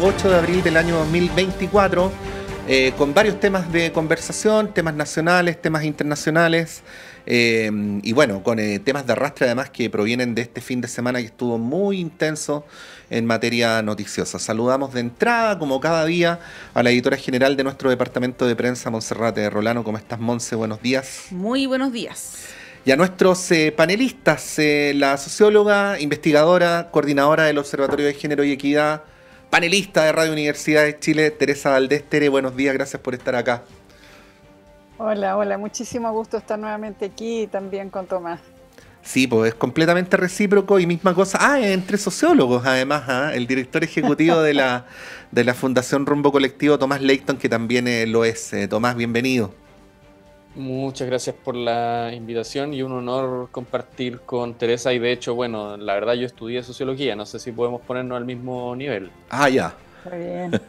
8 de abril del año 2024, con varios temas de conversación, temas nacionales, temas internacionales, y bueno, con temas de arrastre además que provienen de este fin de semana que estuvo muy intenso en materia noticiosa. Saludamos de entrada, como cada día, a la editora general de nuestro departamento de prensa, Monserrate Rolano. ¿Cómo estás, Monse? Buenos días. Muy buenos días. Y a nuestros panelistas, la socióloga, investigadora, coordinadora del Observatorio de Género y Equidad, panelista de Radio Universidad de Chile, Teresa Valdés. Tere, buenos días, gracias por estar acá. Hola, muchísimo gusto estar nuevamente aquí y también con Tomás. Sí, pues es completamente recíproco y misma cosa. Entre sociólogos además, el director ejecutivo de la Fundación Rumbo Colectivo, Tomás Leighton, que también lo es. Tomás, bienvenido. Muchas gracias por la invitación y un honor compartir con Teresa. Y de hecho, bueno, la verdad yo estudié sociología, no sé si podemos ponernos al mismo nivel. Ya. Muy bien.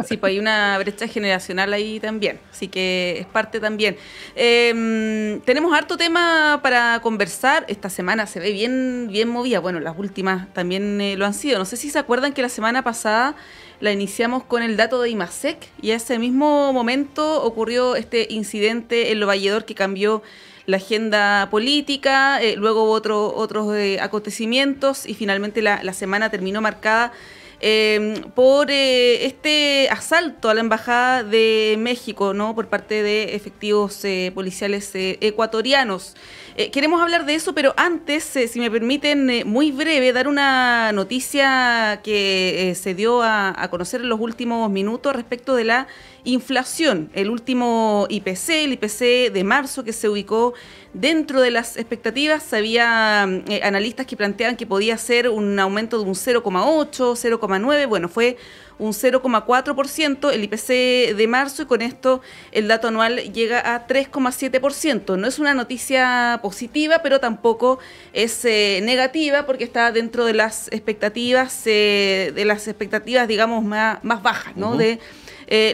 Sí, pues hay una brecha generacional ahí también, así que es parte también. Tenemos harto tema para conversar. Esta semana se ve bien movida. Bueno, las últimas también lo han sido. No sé si se acuerdan que la semana pasada la iniciamos con el dato de IMASEC y a ese mismo momento ocurrió este incidente en Lo Valledor que cambió la agenda política, luego hubo otros acontecimientos y finalmente la semana terminó marcada por este asalto a la Embajada de México, ¿no? Por parte de efectivos policiales ecuatorianos. Queremos hablar de eso, pero antes, si me permiten, muy breve, dar una noticia que se dio a conocer en los últimos minutos respecto de la inflación. El último IPC, el IPC de marzo, que se ubicó dentro de las expectativas. Había analistas que planteaban que podía ser un aumento de un 0,8, 0,9, bueno, fue un 0,4% el IPC de marzo y con esto el dato anual llega a 3,7%. No es una noticia positiva, pero tampoco es negativa porque está dentro de las expectativas, digamos, más bajas, ¿no? De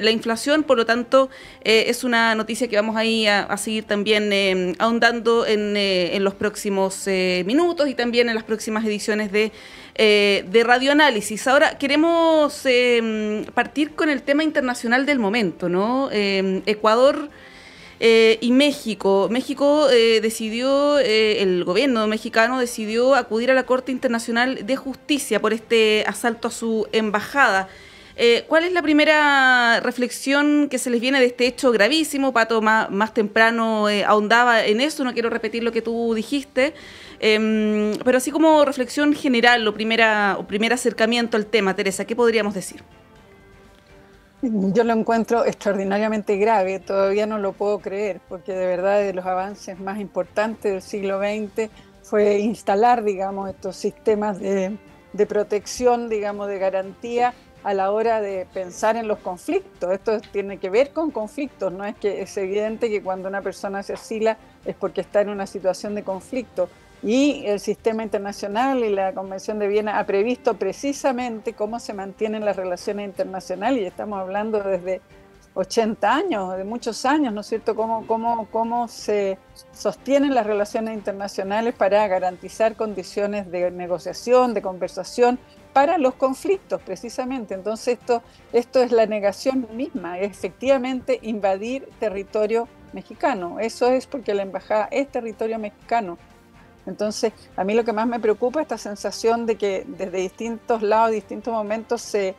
la inflación, por lo tanto, es una noticia que vamos ahí a seguir también ahondando en los próximos minutos y también en las próximas ediciones de Radioanálisis. Ahora queremos partir con el tema internacional del momento, ¿no? Ecuador y México. México decidió, el gobierno mexicano decidió acudir a la Corte Internacional de Justicia por este asalto a su embajada. ¿Cuál es la primera reflexión que se les viene de este hecho gravísimo? Pato más temprano ahondaba en eso, no quiero repetir lo que tú dijiste, pero así como reflexión general o primer acercamiento al tema, Teresa, ¿qué podríamos decir? Yo lo encuentro extraordinariamente grave, todavía no lo puedo creer, porque de verdad de los avances más importantes del siglo XX fue instalar, digamos, estos sistemas de protección, digamos, de garantía a la hora de pensar en los conflictos. Esto tiene que ver con conflictos, no es que es evidente que cuando una persona se asila es porque está en una situación de conflicto. Y el sistema internacional y la Convención de Viena ha previsto precisamente cómo se mantienen las relaciones internacionales, y estamos hablando desde 80 años, de muchos años, ¿no es cierto?, cómo se sostienen las relaciones internacionales para garantizar condiciones de negociación, de conversación, para los conflictos, precisamente. Entonces esto es la negación misma, es efectivamente invadir territorio mexicano. Eso es porque la embajada es territorio mexicano. Entonces, a mí lo que más me preocupa es esta sensación de que desde distintos lados, distintos momentos, se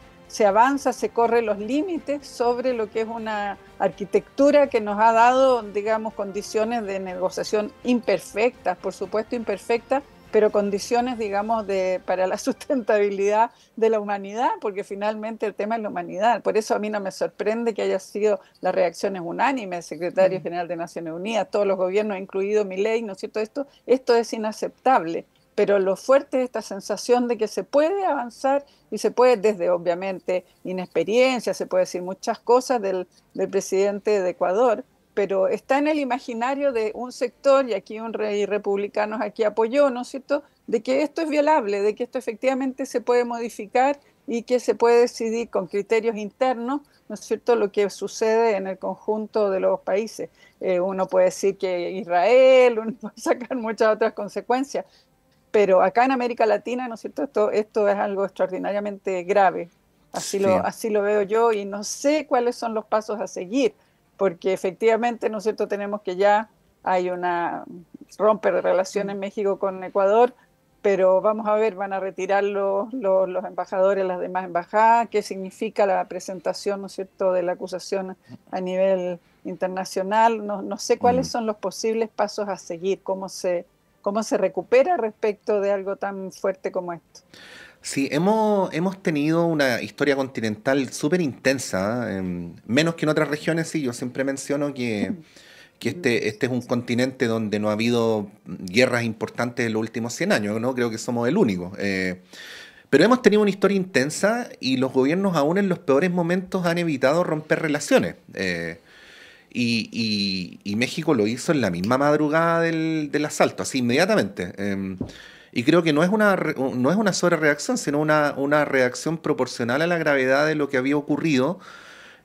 avanza, se corre los límites sobre lo que es una arquitectura que nos ha dado, digamos, condiciones de negociación imperfectas, por supuesto imperfectas, pero condiciones, digamos, para la sustentabilidad de la humanidad, porque finalmente el tema es la humanidad. Por eso a mí no me sorprende que haya sido las reacciones unánimes, el secretario general de Naciones Unidas, todos los gobiernos, incluido Milei, ¿no es cierto? Esto es inaceptable, pero lo fuerte es esta sensación de que se puede avanzar y se puede, desde obviamente inexperiencia, se puede decir muchas cosas del presidente de Ecuador, pero está en el imaginario de un sector, y aquí un rey republicano aquí apoyó, ¿no es cierto?, de que esto es violable, de que esto efectivamente se puede modificar y que se puede decidir con criterios internos, ¿no es cierto?, lo que sucede en el conjunto de los países. Uno puede decir que Israel, uno puede sacar muchas otras consecuencias, pero acá en América Latina, ¿no es cierto?, esto es algo extraordinariamente grave. Así Sí. así lo veo yo y no sé cuáles son los pasos a seguir, porque efectivamente, ¿no es cierto?, tenemos que ya hay una romper de relaciones México con Ecuador, pero vamos a ver, van a retirar los embajadores, las demás embajadas, qué significa la presentación, ¿no es cierto?, de la acusación a nivel internacional. No sé cuáles Mm. son los posibles pasos a seguir, cómo se recupera respecto de algo tan fuerte como esto. Sí, hemos tenido una historia continental súper intensa, menos que en otras regiones, sí, yo siempre menciono que este es un continente donde no ha habido guerras importantes en los últimos 100 años, ¿no? Creo que somos el único. Pero hemos tenido una historia intensa y los gobiernos aún en los peores momentos han evitado romper relaciones. Y México lo hizo en la misma madrugada del asalto, así inmediatamente. Y creo que no es una sobrereacción, sino una reacción proporcional a la gravedad de lo que había ocurrido.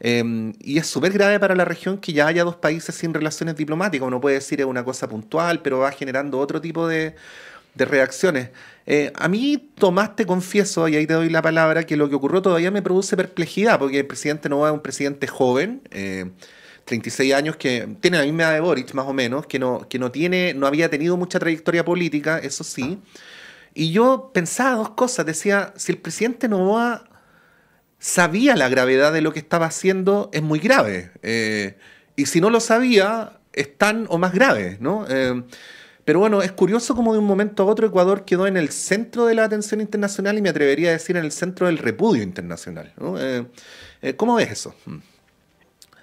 Y es súper grave para la región que ya haya dos países sin relaciones diplomáticas. Uno puede decir es una cosa puntual, pero va generando otro tipo de reacciones. A mí, Tomás, te confieso, y ahí te doy la palabra, que lo que ocurrió todavía me produce perplejidad, porque el presidente Novoa es un presidente joven, 36 años, que tiene la misma edad de Boric, más o menos, no había tenido mucha trayectoria política, eso sí. Y yo pensaba dos cosas, decía, si el presidente Novoa sabía la gravedad de lo que estaba haciendo, es muy grave. Y si no lo sabía, es tan o más grave, ¿no? Pero bueno, es curioso como de un momento a otro Ecuador quedó en el centro de la atención internacional y me atrevería a decir en el centro del repudio internacional, ¿no? ¿Cómo ves eso?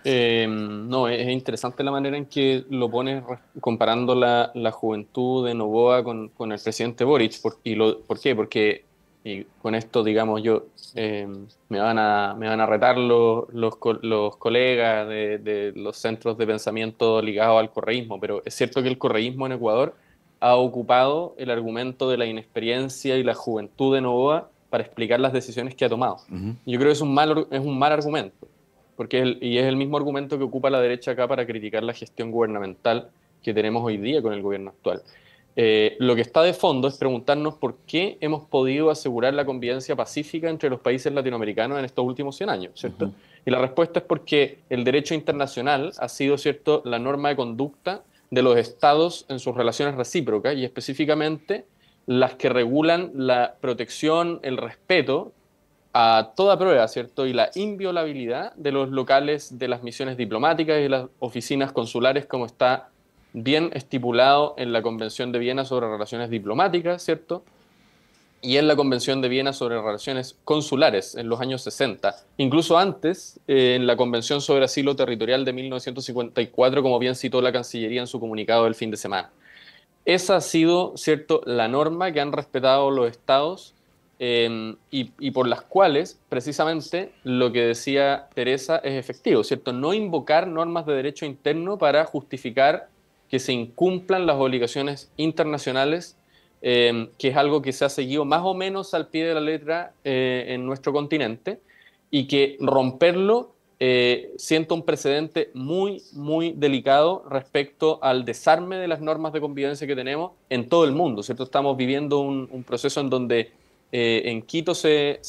No, es interesante la manera en que lo pones comparando la juventud de Noboa con el presidente Boric. ¿Por qué? Porque, y con esto, digamos, me van a retar los colegas de los centros de pensamiento ligados al correísmo, pero es cierto que el correísmo en Ecuador ha ocupado el argumento de la inexperiencia y la juventud de Noboa para explicar las decisiones que ha tomado. Ujú. Yo creo que es un mal argumento porque es el mismo argumento que ocupa la derecha acá para criticar la gestión gubernamental que tenemos hoy día con el gobierno actual. Lo que está de fondo es preguntarnos por qué hemos podido asegurar la convivencia pacífica entre los países latinoamericanos en estos últimos 100 años, ¿cierto? Ujú. Y la respuesta es porque el derecho internacional ha sido, ¿cierto?, la norma de conducta de los estados en sus relaciones recíprocas y específicamente las que regulan la protección, el respeto a toda prueba, ¿cierto? Y la inviolabilidad de los locales de las misiones diplomáticas y de las oficinas consulares, como está bien estipulado en la Convención de Viena sobre Relaciones Diplomáticas, ¿cierto? Y en la Convención de Viena sobre Relaciones Consulares en los años 60. Incluso antes, en la Convención sobre Asilo Territorial de 1954, como bien citó la Cancillería en su comunicado del fin de semana. Esa ha sido, ¿cierto?, la norma que han respetado los estados y por las cuales, precisamente, lo que decía Teresa es efectivo, ¿cierto? No invocar normas de derecho interno para justificar que se incumplan las obligaciones internacionales, que es algo que se ha seguido más o menos al pie de la letra en nuestro continente, y que romperlo siento un precedente muy, muy delicado respecto al desarme de las normas de convivencia que tenemos en todo el mundo, ¿cierto? Estamos viviendo un proceso en donde en Quito se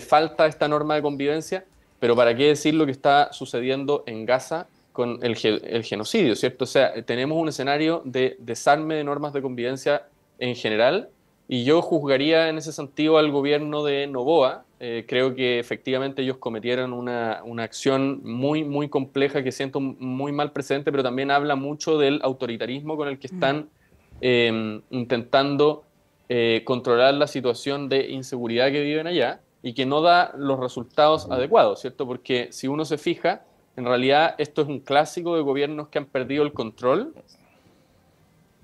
falta esta norma de convivencia, pero ¿para qué decir lo que está sucediendo en Gaza con el genocidio, ¿cierto? O sea, tenemos un escenario de desarme de normas de convivencia en general, y yo juzgaría en ese sentido al gobierno de Noboa. Creo que efectivamente ellos cometieron una acción muy, muy compleja que siento muy mal precedente, pero también habla mucho del autoritarismo con el que están intentando controlar la situación de inseguridad que viven allá y que no da los resultados adecuados, ¿cierto? Porque si uno se fija, en realidad esto es un clásico de gobiernos que han perdido el control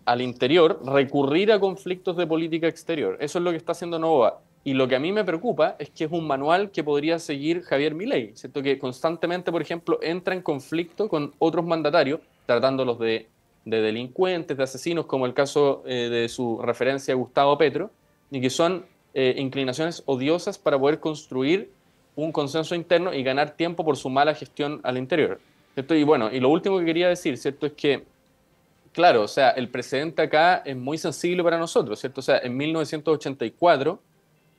al interior, recurrir a conflictos de política exterior. Eso es lo que está haciendo Noboa. Y lo que a mí me preocupa es que es un manual que podría seguir Javier Milei, ¿cierto? Que constantemente, por ejemplo, entra en conflicto con otros mandatarios, tratándolos de delincuentes, de asesinos, como el caso de su referencia a Gustavo Petro, y que son inclinaciones odiosas para poder construir un consenso interno y ganar tiempo por su mala gestión al interior, ¿cierto? Y bueno, y lo último que quería decir, ¿cierto? Es que claro, o sea, el precedente acá es muy sensible para nosotros, ¿cierto? O sea, en 1984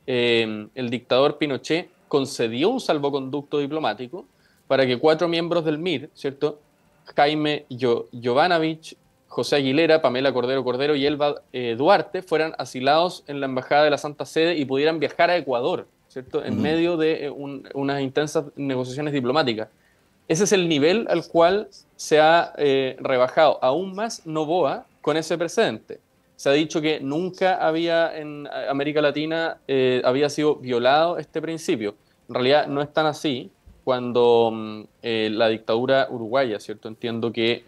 el dictador Pinochet concedió un salvoconducto diplomático para que 4 miembros del MIR, ¿cierto? Jaime Jovanovic, José Aguilera, Pamela Cordero Cordero y Elba Duarte fueran asilados en la Embajada de la Santa Sede y pudieran viajar a Ecuador, ¿cierto? En medio de unas intensas negociaciones diplomáticas. Ese es el nivel al cual se ha rebajado aún más Noboa con ese precedente. Se ha dicho que nunca había en América Latina había sido violado este principio. En realidad no es tan así. Cuando la dictadura uruguaya, ¿cierto? Entiendo que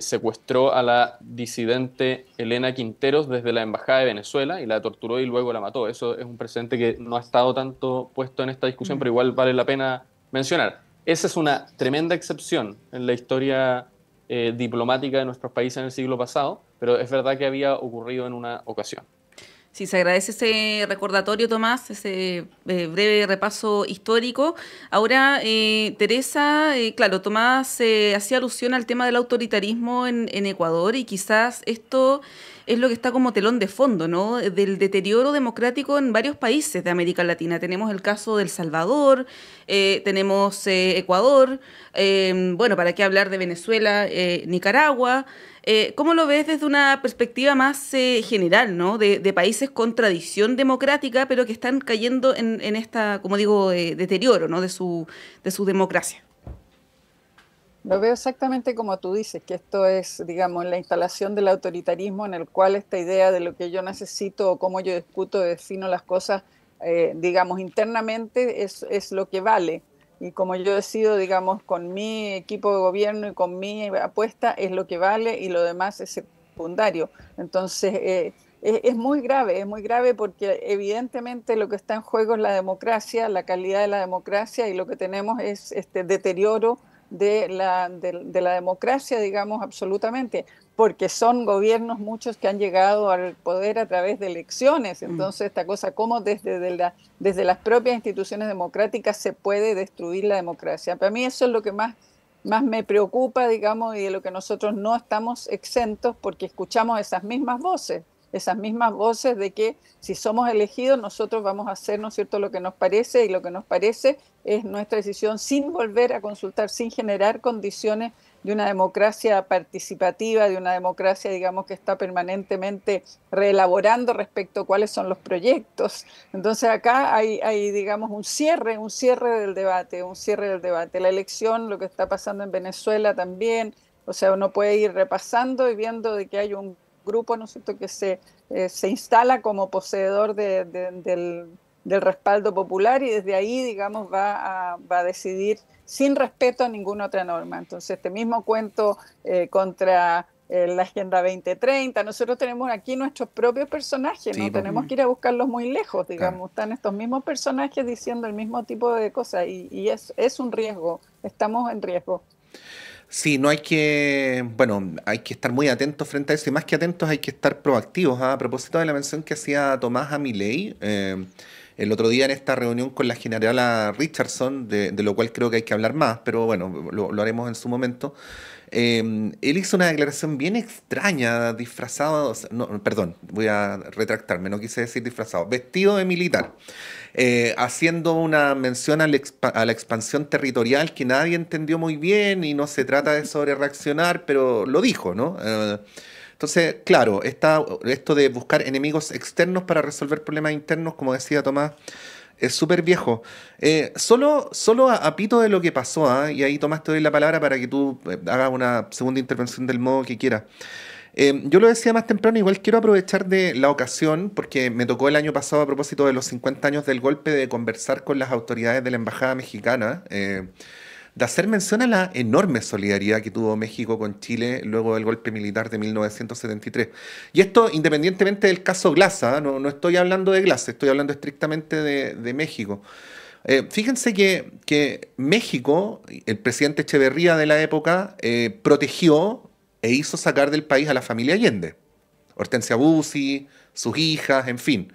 secuestró a la disidente Elena Quinteros desde la Embajada de Venezuela y la torturó y luego la mató. Eso es un precedente que no ha estado tanto puesto en esta discusión, pero igual vale la pena mencionar. Esa es una tremenda excepción en la historia diplomática de nuestros países en el siglo pasado, pero es verdad que había ocurrido en una ocasión. Sí, se agradece ese recordatorio, Tomás, ese breve repaso histórico. Ahora, Teresa, claro, Tomás hacía alusión al tema del autoritarismo en Ecuador y quizás esto es lo que está como telón de fondo, ¿no? Del deterioro democrático en varios países de América Latina. Tenemos el caso de El Salvador, tenemos Ecuador, bueno, ¿para qué hablar de Venezuela, Nicaragua? ¿Cómo lo ves desde una perspectiva más general, ¿no? De países con tradición democrática, pero que están cayendo en esta, como digo, deterioro, ¿no? de su democracia? Lo veo exactamente como tú dices, que esto es, digamos, la instalación del autoritarismo en el cual esta idea de lo que yo necesito o cómo yo discuto, defino las cosas, digamos, internamente es lo que vale. Y como yo decido, digamos, con mi equipo de gobierno y con mi apuesta, es lo que vale y lo demás es secundario. Entonces, es muy grave porque evidentemente lo que está en juego es la democracia, la calidad de la democracia, y lo que tenemos es este deterioro de la democracia, digamos, absolutamente, porque son gobiernos muchos que han llegado al poder a través de elecciones. Entonces, esta cosa, cómo desde las propias instituciones democráticas se puede destruir la democracia. Para mí eso es lo que más me preocupa, digamos, y de lo que nosotros no estamos exentos, porque escuchamos esas mismas voces de que si somos elegidos nosotros vamos a hacer, ¿no es cierto?, lo que nos parece, y lo que nos parece es nuestra decisión sin volver a consultar, sin generar condiciones de una democracia participativa, de una democracia, digamos, que está permanentemente reelaborando respecto a cuáles son los proyectos. Entonces acá hay digamos, un cierre del debate. La elección, lo que está pasando en Venezuela también, o sea, uno puede ir repasando y viendo de que hay un grupo, ¿no es cierto?, que se instala como poseedor del respaldo popular, y desde ahí, digamos, va a decidir sin respeto a ninguna otra norma. Entonces, este mismo cuento contra la Agenda 2030, nosotros tenemos aquí nuestros propios personajes, no tenemos que ir a buscarlos muy lejos, digamos, están estos mismos personajes diciendo el mismo tipo de cosas, y es un riesgo, estamos en riesgo. Sí, no hay que, bueno, hay que estar muy atentos frente a eso, y más que atentos hay que estar proactivos. A propósito de la mención que hacía Tomás a Milei, el otro día en esta reunión con la generala Richardson, de lo cual creo que hay que hablar más, pero bueno, lo haremos en su momento. Él hizo una declaración bien extraña, disfrazado, o sea, no, perdón, voy a retractarme, no quise decir disfrazado, vestido de militar, haciendo una mención a la expansión territorial que nadie entendió muy bien, y no se trata de sobrereaccionar, pero lo dijo, ¿no? Entonces, claro, esto de buscar enemigos externos para resolver problemas internos, como decía Tomás, es súper viejo. Solo a pito de lo que pasó, y ahí Tomás te doy la palabra para que tú hagas una segunda intervención del modo que quieras. Yo lo decía más temprano, igual quiero aprovechar de la ocasión, porque me tocó el año pasado, a propósito de los 50 años del golpe, de conversar con las autoridades de la Embajada Mexicana, de hacer mención a la enorme solidaridad que tuvo México con Chile luego del golpe militar de 1973. Y esto independientemente del caso Glass, no estoy hablando de Glass, estoy hablando estrictamente de México. Fíjense que México, el presidente Echeverría de la época, protegió e hizo sacar del país a la familia Allende. Hortensia Bussi, sus hijas, en fin.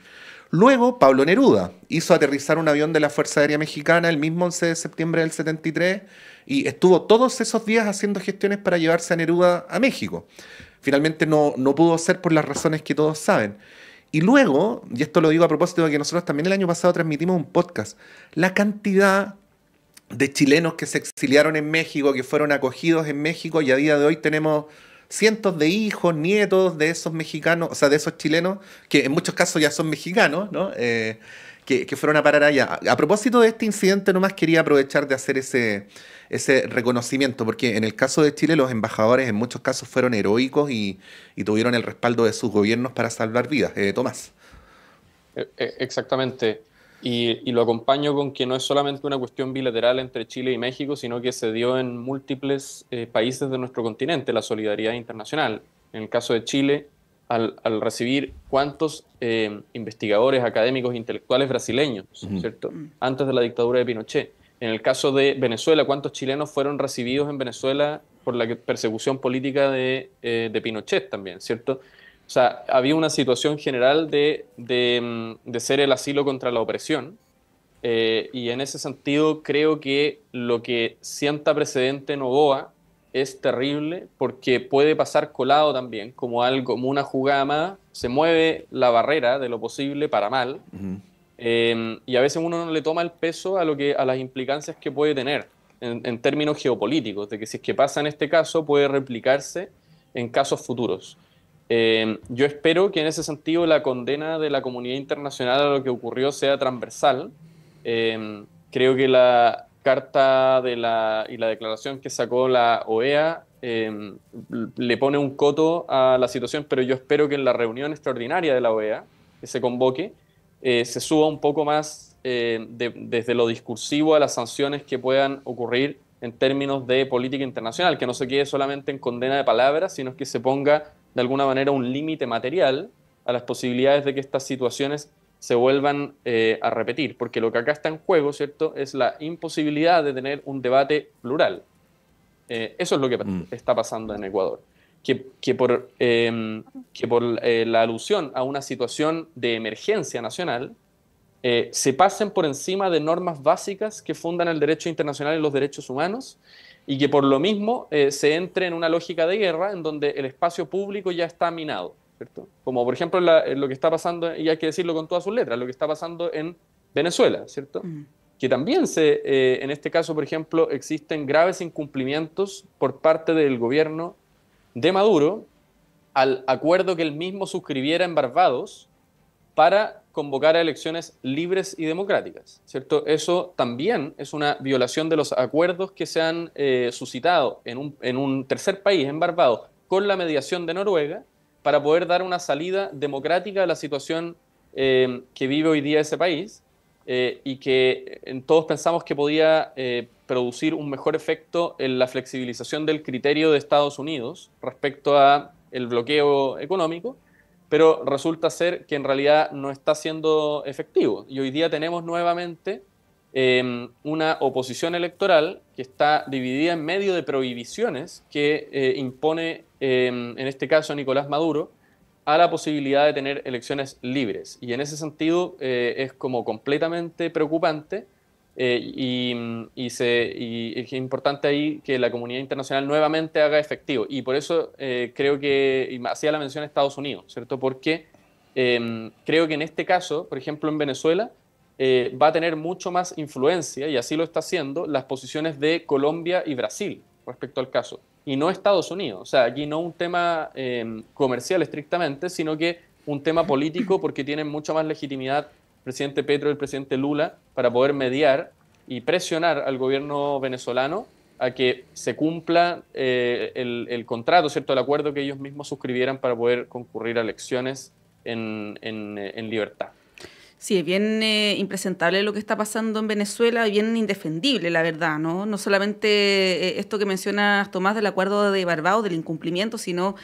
Luego, Pablo Neruda hizo aterrizar un avión de la Fuerza Aérea Mexicana el mismo 11 de septiembre del 73, y estuvo todos esos días haciendo gestiones para llevarse a Neruda a México. Finalmente no pudo ser por las razones que todos saben. Y luego, y esto lo digo a propósito de que nosotros también el año pasado transmitimos un podcast, la cantidad de chilenos que se exiliaron en México, que fueron acogidos en México, y a día de hoy tenemos cientos de hijos, nietos de esos mexicanos, o sea, de esos chilenos, que en muchos casos ya son mexicanos, ¿no? Que fueron a parar allá. A propósito de este incidente, nomás quería aprovechar de hacer ese reconocimiento, porque en el caso de Chile los embajadores en muchos casos fueron heroicos y tuvieron el respaldo de sus gobiernos para salvar vidas. Tomás. Exactamente. Y lo acompaño con que no es solamente una cuestión bilateral entre Chile y México, sino que se dio en múltiples países de nuestro continente, la solidaridad internacional. En el caso de Chile, al recibir cuántos investigadores, académicos, intelectuales brasileños, ¿cierto? Antes de la dictadura de Pinochet. En el caso de Venezuela, cuántos chilenos fueron recibidos en Venezuela por la persecución política de Pinochet también, ¿cierto? O sea, había una situación general de ser el asilo contra la opresión, y en ese sentido creo que lo que sienta precedente Noboa es terrible porque puede pasar colado también, como una jugada más, se mueve la barrera de lo posible para mal, y a veces uno no le toma el peso a las implicancias que puede tener en términos geopolíticos, de que si es que pasa en este caso puede replicarse en casos futuros. Yo espero que en ese sentido la condena de la comunidad internacional a lo que ocurrió sea transversal. Creo que la carta y la declaración que sacó la OEA le pone un coto a la situación, pero yo espero que en la reunión extraordinaria de la OEA que se convoque se suba un poco más desde lo discursivo a las sanciones que puedan ocurrir en términos de política internacional, que no se quede solamente en condena de palabras, sino que se ponga de alguna manera un límite material a las posibilidades de que estas situaciones se vuelvan a repetir, porque lo que acá está en juego, ¿cierto?, es la imposibilidad de tener un debate plural. Eso es lo que está pasando en Ecuador. Que por la alusión a una situación de emergencia nacional, se pasen por encima de normas básicas que fundan el derecho internacional y los derechos humanos, y que por lo mismo se entre en una lógica de guerra en donde el espacio público ya está minado, ¿cierto? Como por ejemplo lo que está pasando, y hay que decirlo con todas sus letras, lo que está pasando en Venezuela, ¿cierto? Que también en este caso, por ejemplo, existen graves incumplimientos por parte del gobierno de Maduro al acuerdo que él mismo suscribiera en Barbados para convocar a elecciones libres y democráticas, ¿cierto? Eso también es una violación de los acuerdos que se han suscitado en un tercer país, en Barbados, con la mediación de Noruega, para poder dar una salida democrática a la situación que vive hoy día ese país, y que todos pensamos que podía producir un mejor efecto en la flexibilización del criterio de Estados Unidos respecto a el bloqueo económico, pero resulta ser que en realidad no está siendo efectivo. Y hoy día tenemos nuevamente una oposición electoral que está dividida en medio de prohibiciones que impone, en este caso, Nicolás Maduro, a la posibilidad de tener elecciones libres. Y en ese sentido es como completamente preocupante, y es importante ahí que la comunidad internacional nuevamente haga efectivo. Y por eso creo que, y hacía la mención a Estados Unidos, ¿cierto? Porque creo que en este caso, por ejemplo en Venezuela, va a tener mucho más influencia, y así lo está haciendo, las posiciones de Colombia y Brasil respecto al caso, y no Estados Unidos. O sea, aquí no un tema comercial estrictamente, sino que un tema político, porque tienen mucha más legitimidad el presidente Petro y el presidente Lula para poder mediar y presionar al gobierno venezolano a que se cumpla el contrato, ¿cierto?, el acuerdo que ellos mismos suscribieran para poder concurrir a elecciones en libertad. Sí, es bien impresentable lo que está pasando en Venezuela, bien indefendible, la verdad, ¿no? No solamente esto que mencionas, Tomás, del acuerdo de Barbados, del incumplimiento, sino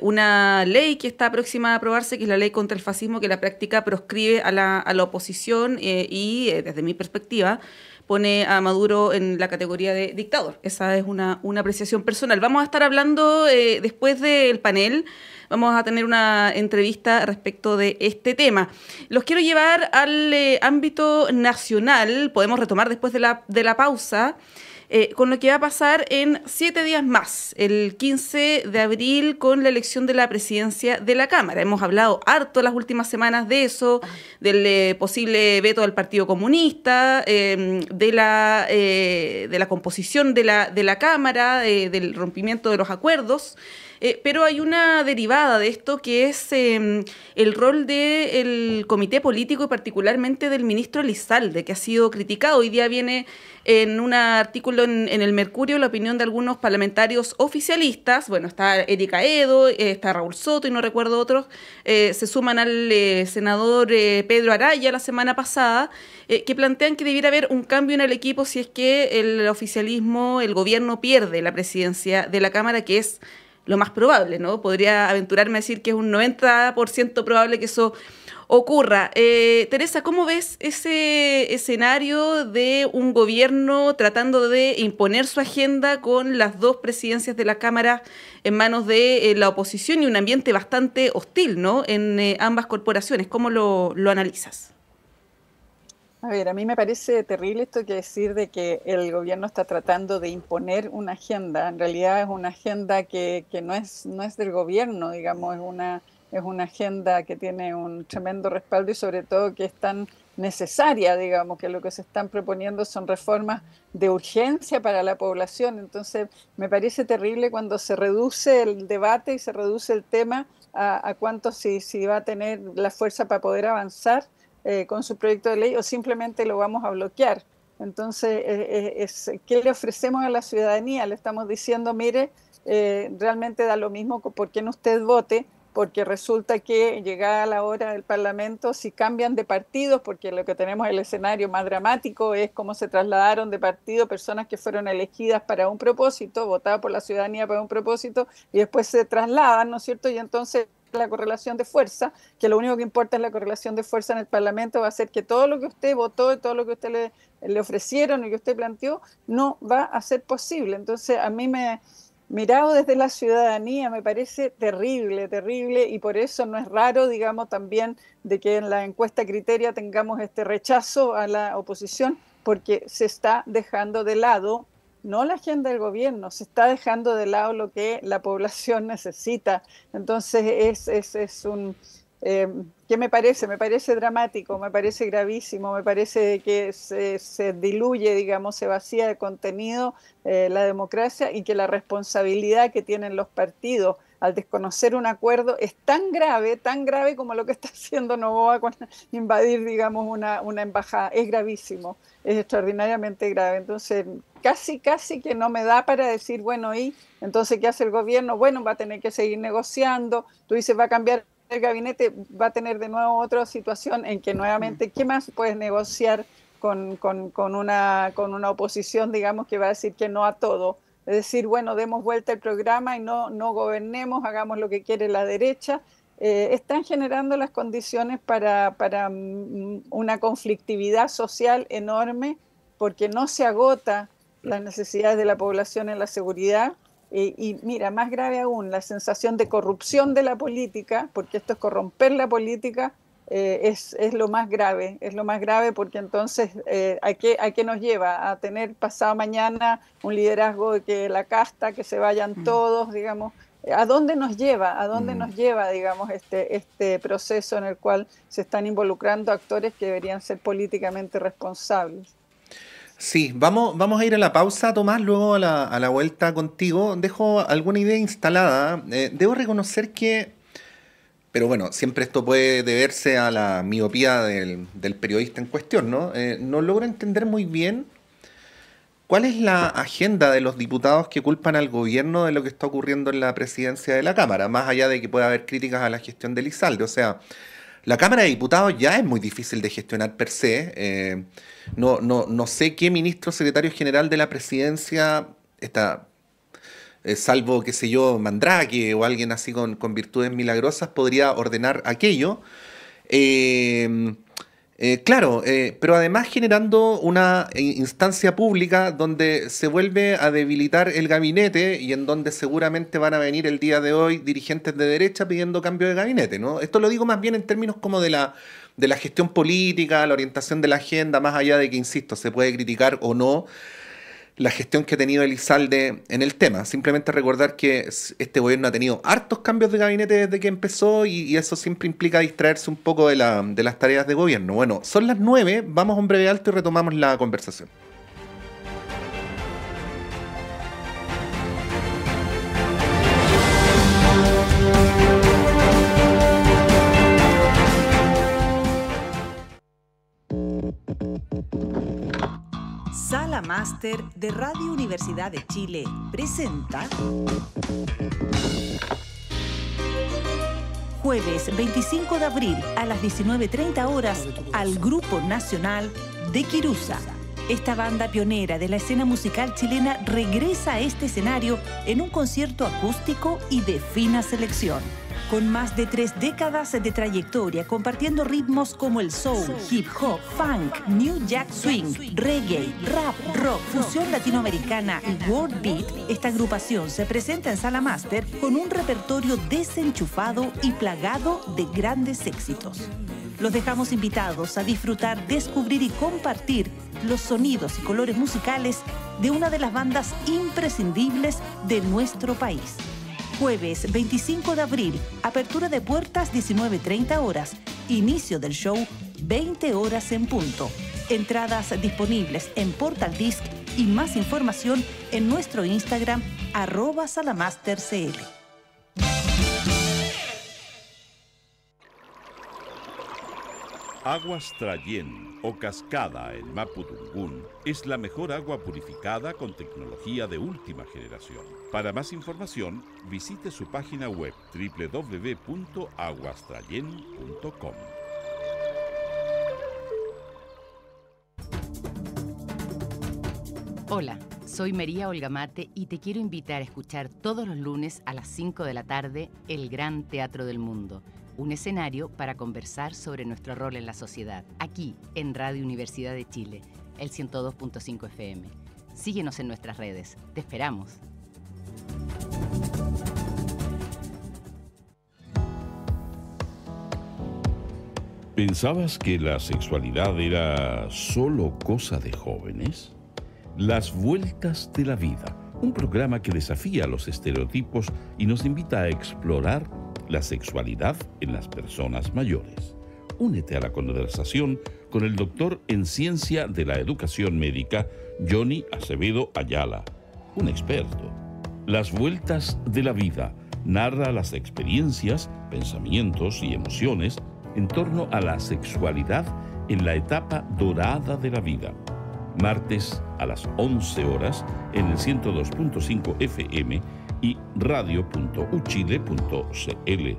una ley que está próxima a aprobarse, que es la ley contra el fascismo, que en la práctica proscribe a la oposición y, desde mi perspectiva, pone a Maduro en la categoría de dictador. Esa es una apreciación personal. Vamos a estar hablando después del panel. Vamos a tener una entrevista respecto de este tema. Los quiero llevar al ámbito nacional. Podemos retomar después de la pausa. con lo que va a pasar en 7 días más, el 15 de abril, con la elección de la presidencia de la Cámara. Hemos hablado harto las últimas semanas de eso, del posible veto del Partido Comunista, de la composición de la Cámara, del rompimiento de los acuerdos. Pero hay una derivada de esto que es el rol del comité político y particularmente del ministro Elizalde, que ha sido criticado. Hoy día viene en un artículo en el Mercurio la opinión de algunos parlamentarios oficialistas. Bueno, está Erika Edo, está Raúl Soto y no recuerdo otros. Se suman al senador Pedro Araya la semana pasada, que plantean que debiera haber un cambio en el equipo si es que el oficialismo, el gobierno pierde la presidencia de la Cámara, que es lo más probable, ¿no? Podría aventurarme a decir que es un 90% probable que eso ocurra. Teresa, ¿cómo ves ese escenario de un gobierno tratando de imponer su agenda con las dos presidencias de la Cámara en manos de la oposición y un ambiente bastante hostil, ¿no?, en ambas corporaciones? ¿Cómo lo analizas? A ver, a mí me parece terrible esto que decir de que el gobierno está tratando de imponer una agenda. En realidad es una agenda que no es del gobierno, digamos, es una agenda que tiene un tremendo respaldo y sobre todo que es tan necesaria, digamos, que lo que se están proponiendo son reformas de urgencia para la población. Entonces me parece terrible cuando se reduce el debate y se reduce el tema a cuánto si va a tener la fuerza para poder avanzar con su proyecto de ley o simplemente lo vamos a bloquear. Entonces, ¿qué le ofrecemos a la ciudadanía? Le estamos diciendo, mire, realmente da lo mismo por quién usted vote, porque resulta que llegada la hora del Parlamento, si cambian de partidos, porque lo que tenemos el escenario más dramático es cómo se trasladaron de partido personas que fueron elegidas para un propósito, votadas por la ciudadanía para un propósito, y después se trasladan, ¿no es cierto? Y entonces la correlación de fuerza, que lo único que importa es la correlación de fuerza en el Parlamento, va a ser que todo lo que usted votó y todo lo que usted le ofrecieron y que usted planteó no va a ser posible. Entonces a mí mirado desde la ciudadanía me parece terrible, terrible, y por eso no es raro, digamos, también de que en la encuesta Criteria tengamos este rechazo a la oposición, porque se está dejando de lado no la agenda del gobierno, se está dejando de lado lo que la población necesita. Entonces es un... ¿qué me parece? Me parece dramático, me parece gravísimo, me parece que se diluye, digamos, se vacía de contenido la democracia, y que la responsabilidad que tienen los partidos al desconocer un acuerdo es tan grave como lo que está haciendo Noboa con invadir, digamos, una embajada. Es gravísimo, es extraordinariamente grave. Entonces, casi que no me da para decir, bueno, ¿y entonces qué hace el gobierno? Bueno, va a tener que seguir negociando. Tú dices, va a cambiar el gabinete, va a tener de nuevo otra situación en que nuevamente, ¿qué más puedes negociar con una oposición, digamos, que va a decir que no a todo? Es decir, bueno, demos vuelta al programa y no gobernemos, hagamos lo que quiere la derecha. Están generando las condiciones para una conflictividad social enorme, porque no se agota las necesidades de la población en la seguridad. Y mira, más grave aún, la sensación de corrupción de la política, porque esto es corromper la política, es lo más grave, porque entonces ¿a qué nos lleva? A tener pasado mañana un liderazgo de que la casta, que se vayan todos, digamos. ¿A dónde nos lleva? ¿A dónde nos lleva, digamos, este proceso en el cual se están involucrando actores que deberían ser políticamente responsables? Sí, vamos a ir a la pausa, Tomás, luego a la vuelta contigo. Dejo alguna idea instalada. Debo reconocer que, pero bueno, siempre esto puede deberse a la miopía del periodista en cuestión, ¿no? No logro entender muy bien cuál es la agenda de los diputados que culpan al gobierno de lo que está ocurriendo en la presidencia de la Cámara, más allá de que pueda haber críticas a la gestión de Elizalde. O sea, la Cámara de Diputados ya es muy difícil de gestionar per se. No sé qué ministro secretario general de la presidencia está, salvo, qué sé yo, Mandrake o alguien así con virtudes milagrosas, podría ordenar aquello. Claro, pero además generando una instancia pública donde se vuelve a debilitar el gabinete y en donde seguramente van a venir el día de hoy dirigentes de derecha pidiendo cambio de gabinete, ¿no? Esto lo digo más bien en términos como de la gestión política, la orientación de la agenda, más allá de que, insisto, se puede criticar o no la gestión que ha tenido Elizalde en el tema. Simplemente recordar que este gobierno ha tenido hartos cambios de gabinete desde que empezó y eso siempre implica distraerse un poco de las tareas de gobierno. Bueno, son las 9, vamos a un breve alto y retomamos la conversación. Sala Máster de Radio Universidad de Chile presenta jueves 25 de abril a las 19:30 horas al Grupo Nacional de Quirusa. Esta banda pionera de la escena musical chilena regresa a este escenario en un concierto acústico y de fina selección. Con más de 3 décadas de trayectoria, compartiendo ritmos como el soul, hip hop, funk, new jack swing, reggae, rap, rock, fusión latinoamericana y world beat, esta agrupación se presenta en Sala Máster con un repertorio desenchufado y plagado de grandes éxitos. Los dejamos invitados a disfrutar, descubrir y compartir los sonidos y colores musicales de una de las bandas imprescindibles de nuestro país. Jueves 25 de abril, apertura de puertas 19:30 horas, inicio del show 20 horas en punto. Entradas disponibles en Portal Disc y más información en nuestro Instagram @salamastercl. Aguas Trayén o Cascada en Mapudungún es la mejor agua purificada con tecnología de última generación. Para más información, visite su página web www.aguastrayen.com. Hola, soy María Olga Mate y te quiero invitar a escuchar todos los lunes a las 5 de la tarde El Gran Teatro del Mundo, un escenario para conversar sobre nuestro rol en la sociedad, aquí en Radio Universidad de Chile, el 102.5 FM. Síguenos en nuestras redes, te esperamos. ¿Pensabas que la sexualidad era solo cosa de jóvenes? Las Vueltas de la Vida, un programa que desafía los estereotipos y nos invita a explorar la sexualidad en las personas mayores. Únete a la conversación con el doctor en Ciencia de la Educación Médica, Johnny Acevedo Ayala, un experto. Las Vueltas de la Vida narra las experiencias, pensamientos y emociones en torno a la sexualidad en la etapa dorada de la vida. Martes a las 11 horas en el 102.5 FM y radio.uchile.cl.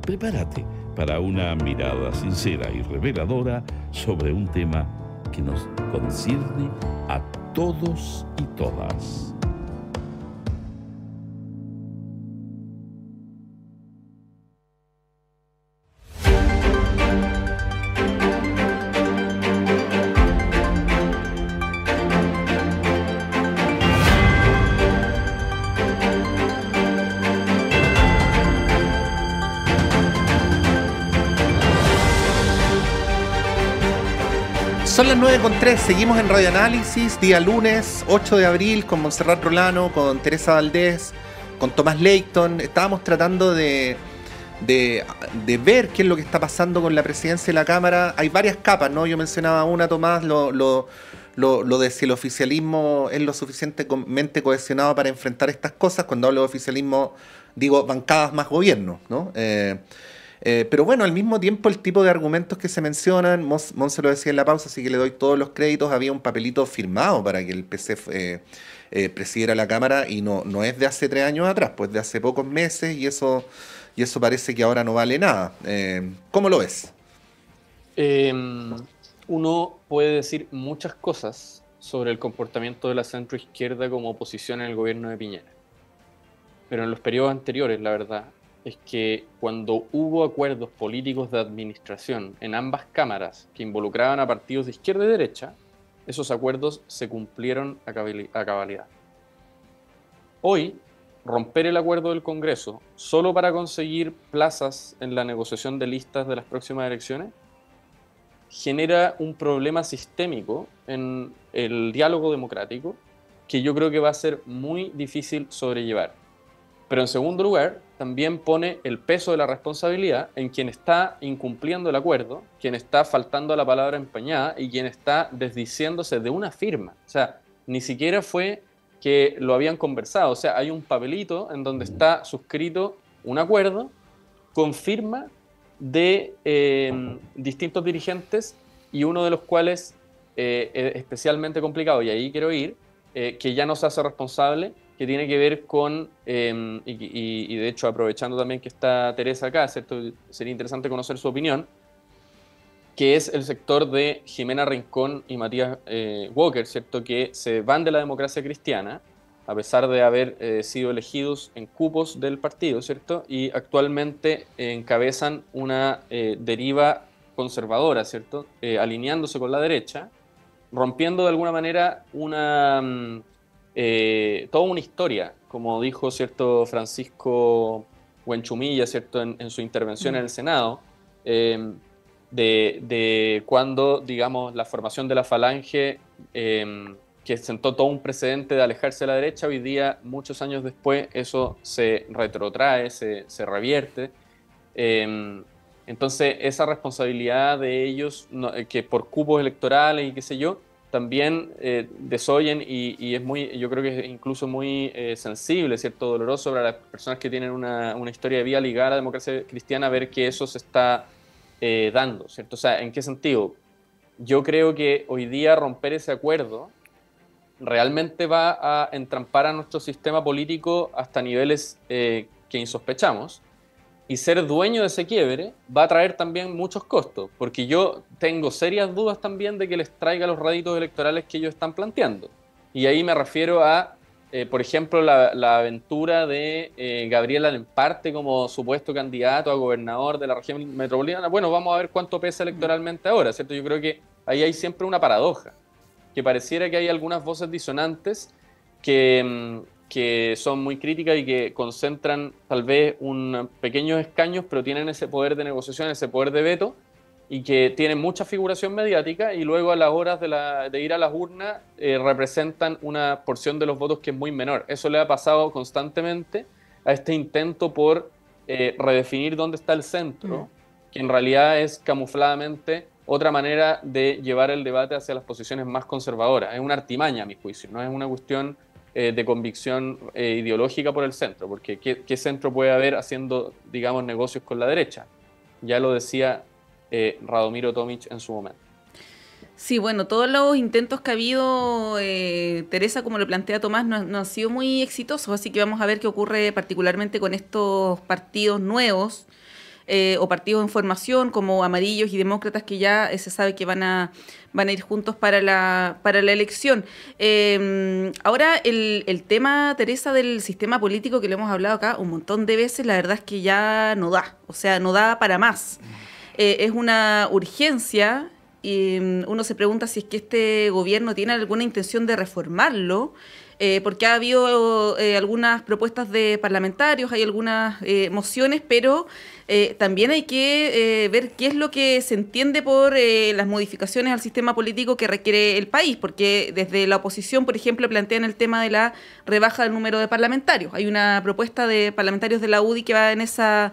Prepárate para una mirada sincera y reveladora sobre un tema que nos concierne a todos y todas. Son las 9:03, seguimos en Radio Análisis, día lunes 8 de abril, con Montserrat Rolano, con Teresa Valdés, con Tomás Leighton. Estábamos tratando de ver qué es lo que está pasando con la presidencia de la Cámara. Hay varias capas, ¿no? Yo mencionaba una, Tomás, lo de si el oficialismo es lo suficientemente cohesionado para enfrentar estas cosas. Cuando hablo de oficialismo, digo bancadas más gobierno, ¿no? Pero bueno, al mismo tiempo el tipo de argumentos que se mencionan, Monse lo decía en la pausa, así que le doy todos los créditos, había un papelito firmado para que el PC presidiera la Cámara y no es de hace 3 años atrás, pues de hace pocos meses y eso parece que ahora no vale nada. ¿Cómo lo ves? Uno puede decir muchas cosas sobre el comportamiento de la centroizquierda como oposición en el gobierno de Piñera, pero en los periodos anteriores, la verdad, es que cuando hubo acuerdos políticos de administración en ambas cámaras que involucraban a partidos de izquierda y derecha, esos acuerdos se cumplieron a cabalidad. Hoy, romper el acuerdo del Congreso solo para conseguir plazas en la negociación de listas de las próximas elecciones genera un problema sistémico en el diálogo democrático que yo creo que va a ser muy difícil sobrellevar. Pero en segundo lugar, también pone el peso de la responsabilidad en quien está incumpliendo el acuerdo, quien está faltando a la palabra empeñada y quien está desdiciéndose de una firma. O sea, ni siquiera fue que lo habían conversado. O sea, hay un papelito en donde está suscrito un acuerdo con firma de distintos dirigentes y uno de los cuales es especialmente complicado, y ahí quiero ir, que ya no se hace responsable, que tiene que ver con, y de hecho aprovechando también que está Teresa acá, ¿cierto? Sería interesante conocer su opinión, que es el sector de Jimena Rincón y Matías Walker, ¿cierto? Que se van de la democracia cristiana, a pesar de haber sido elegidos en cupos del partido, ¿cierto? Y actualmente encabezan una deriva conservadora, ¿cierto? Alineándose con la derecha, rompiendo de alguna manera toda una historia, como dijo, ¿cierto? Francisco Buenchumilla, ¿cierto? En su intervención en el Senado, de cuando, digamos, la formación de la Falange, que sentó todo un precedente de alejarse de la derecha, hoy día, muchos años después, eso se retrotrae, se revierte. Entonces, esa responsabilidad de ellos, que por cupos electorales y qué sé yo, también desoyen y es muy, yo creo que es incluso muy sensible, ¿cierto? Doloroso para las personas que tienen una historia de vida ligada a la democracia cristiana, ver que eso se está dando, ¿cierto? O sea, ¿en qué sentido? Yo creo que hoy día romper ese acuerdo realmente va a entrampar a nuestro sistema político hasta niveles que insospechamos. Y ser dueño de ese quiebre va a traer también muchos costos, porque yo tengo serias dudas también de que les traiga los réditos electorales que ellos están planteando. Y ahí me refiero a, por ejemplo, la aventura de Gabriel Alemparte como supuesto candidato a gobernador de la región metropolitana. Bueno, vamos a ver cuánto pesa electoralmente ahora, ¿cierto? Yo creo que ahí hay siempre una paradoja, que pareciera que hay algunas voces disonantes que son muy críticas y que concentran tal vez pequeños escaños, pero tienen ese poder de negociación, ese poder de veto, y que tienen mucha figuración mediática, y luego a las horas de ir a las urnas representan una porción de los votos que es muy menor. Eso le ha pasado constantemente a este intento por redefinir dónde está el centro, que en realidad es camufladamente otra manera de llevar el debate hacia las posiciones más conservadoras. Es una artimaña, a mi juicio, no es una cuestión de convicción ideológica por el centro, porque ¿qué centro puede haber haciendo, digamos, negocios con la derecha? Ya lo decía Radomiro Tomic en su momento. Sí, bueno, todos los intentos que ha habido, Teresa, como lo plantea Tomás, no han sido muy exitosos, así que vamos a ver qué ocurre particularmente con estos partidos nuevos, o partidos en formación como amarillos y demócratas, que ya se sabe que van a ir juntos para la elección. Ahora, el tema, Teresa, del sistema político, que lo hemos hablado acá un montón de veces, la verdad es que ya no da, o sea, no da para más. Es una urgencia, y uno se pregunta si es que este gobierno tiene alguna intención de reformarlo, porque ha habido algunas propuestas de parlamentarios, hay algunas mociones, pero también hay que ver qué es lo que se entiende por las modificaciones al sistema político que requiere el país, porque desde la oposición, por ejemplo, plantean el tema de la rebaja del número de parlamentarios. Hay una propuesta de parlamentarios de la UDI que va en esa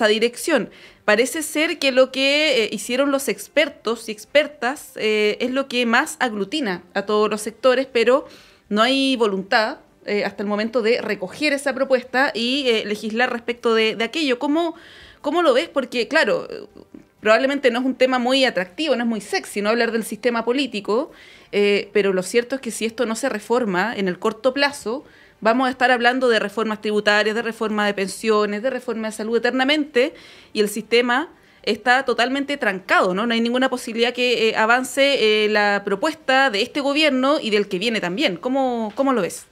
dirección. Parece ser que lo que hicieron los expertos y expertas es lo que más aglutina a todos los sectores, pero no hay voluntad hasta el momento de recoger esa propuesta y legislar respecto de aquello. ¿Cómo lo ves? Porque, claro, probablemente no es un tema muy atractivo, no es muy sexy, no hablar del sistema político, pero lo cierto es que si esto no se reforma en el corto plazo, vamos a estar hablando de reformas tributarias, de reforma de pensiones, de reforma de salud eternamente, y el sistema está totalmente trancado, ¿no? No hay ninguna posibilidad que avance la propuesta de este gobierno y del que viene también. ¿Cómo lo ves?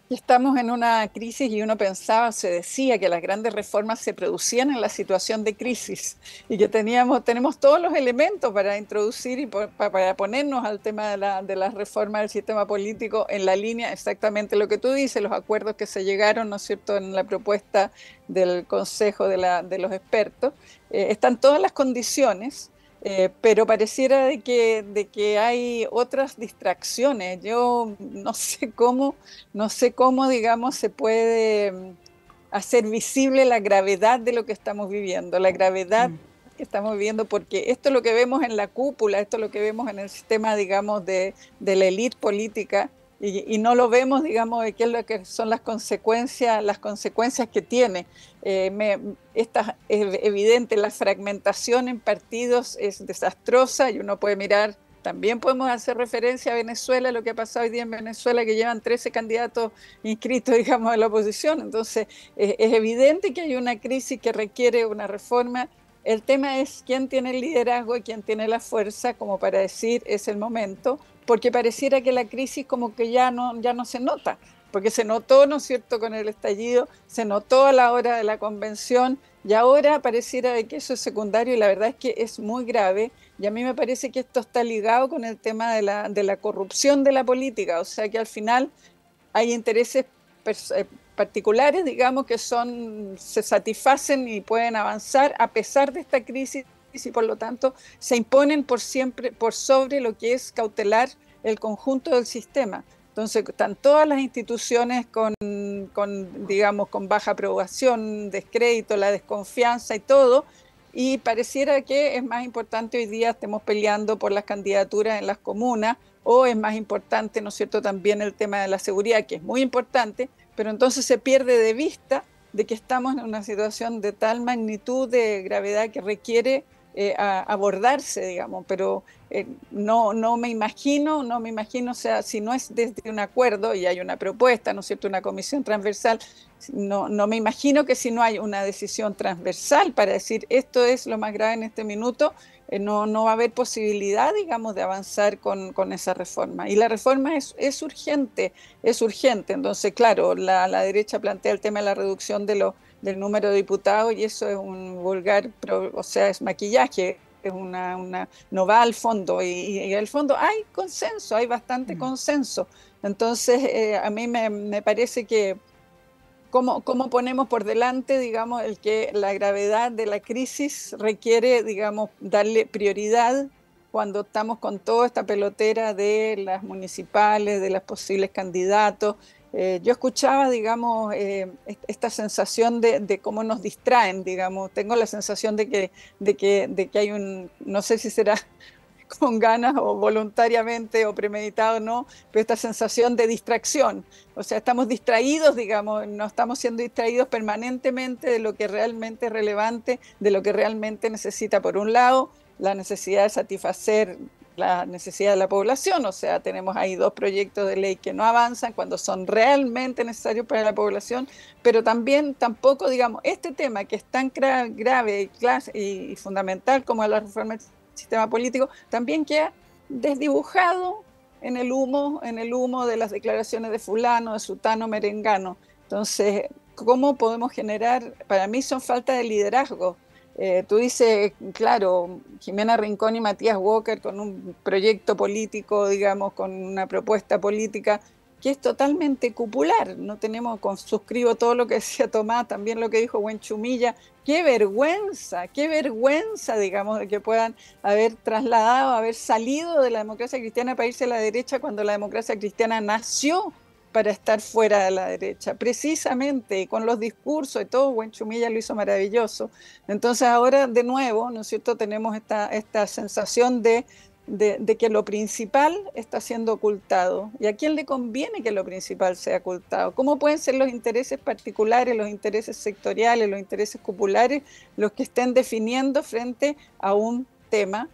Estamos en una crisis y uno pensaba, se decía que las grandes reformas se producían en la situación de crisis y que tenemos todos los elementos para introducir y para ponernos al tema de las reformas del sistema político en la línea exactamente lo que tú dices, los acuerdos que se llegaron, ¿no es cierto?, en la propuesta del Consejo de los expertos. Están todas las condiciones. pero pareciera de que hay otras distracciones. Yo no sé cómo, digamos, se puede hacer visible la gravedad de lo que estamos viviendo, la gravedad que estamos viviendo, porque esto es lo que vemos en la cúpula, esto es lo que vemos en el sistema, digamos, de la élite política, y no lo vemos, digamos, de qué es lo que son las consecuencias que tiene. Es evidente, la fragmentación en partidos es desastrosa, y uno puede mirar, también podemos hacer referencia a Venezuela, lo que ha pasado hoy día en Venezuela, que llevan 13 candidatos inscritos, digamos, de la oposición. Entonces, es evidente que hay una crisis que requiere una reforma. El tema es quién tiene el liderazgo y quién tiene la fuerza como para decir es el momento, porque pareciera que la crisis como que ya no se nota, porque se notó, ¿no es cierto?, con el estallido, se notó a la hora de la convención, y ahora pareciera de que eso es secundario, y la verdad es que es muy grave, y a mí me parece que esto está ligado con el tema de la corrupción de la política, o sea que al final hay intereses particulares, digamos, que se satisfacen y pueden avanzar a pesar de esta crisis, y por lo tanto se imponen por sobre lo que es cautelar el conjunto del sistema. Entonces están todas las instituciones digamos, con baja aprobación, descrédito, la desconfianza y todo, y pareciera que es más importante hoy día estemos peleando por las candidaturas en las comunas, o es más importante, ¿no es cierto?, también el tema de la seguridad, que es muy importante, pero entonces se pierde de vista de que estamos en una situación de tal magnitud de gravedad que requiere abordarse, digamos, pero no me imagino, o sea, si no es desde un acuerdo y hay una propuesta, ¿no es cierto?, una comisión transversal, no me imagino que si no hay una decisión transversal para decir esto es lo más grave en este minuto, no va a haber posibilidad, digamos, de avanzar con esa reforma. Y la reforma es urgente. Entonces, claro, la derecha plantea el tema de la reducción del número de diputados, y eso es un vulgar, o sea, es maquillaje, es no va al fondo, y al fondo hay consenso, hay bastante consenso. Entonces, a mí me parece que ¿cómo ponemos por delante, digamos, el que la gravedad de la crisis requiere, digamos, darle prioridad cuando estamos con toda esta pelotera de las municipales, de los posibles candidatos? Yo escuchaba, digamos, esta sensación de cómo nos distraen, digamos. Tengo la sensación de que hay no sé si será con ganas o voluntariamente o premeditado, no, pero esta sensación de distracción. O sea, estamos distraídos, digamos, no estamos siendo distraídos permanentemente de lo que realmente es relevante, de lo que realmente necesita, por un lado, la necesidad de satisfacer la necesidad de la población. O sea, tenemos ahí 2 proyectos de ley que no avanzan cuando son realmente necesarios para la población, pero tampoco, digamos, este tema que es tan grave y fundamental como la reforma del sistema político, también queda desdibujado en el humo de las declaraciones de fulano, de sutano, merengano. Entonces, ¿cómo podemos generar? Para mí son falta de liderazgo. Tú dices, claro, Jimena Rincón y Matías Walker con un proyecto político, digamos, con una propuesta política que es totalmente cupular. No tenemos, suscribo todo lo que decía Tomás, también lo que dijo Buenchumilla. Qué vergüenza, digamos, de que puedan haber trasladado, haber salido de la democracia cristiana para irse a la derecha cuando la democracia cristiana nació para estar fuera de la derecha, precisamente con los discursos y todo. Buenchumilla lo hizo maravilloso. Entonces ahora de nuevo, ¿no es cierto?, tenemos esta sensación de que lo principal está siendo ocultado. ¿Y a quién le conviene que lo principal sea ocultado? ¿Cómo pueden ser los intereses particulares, los intereses sectoriales, los intereses cupulares los que estén definiendo frente a un tema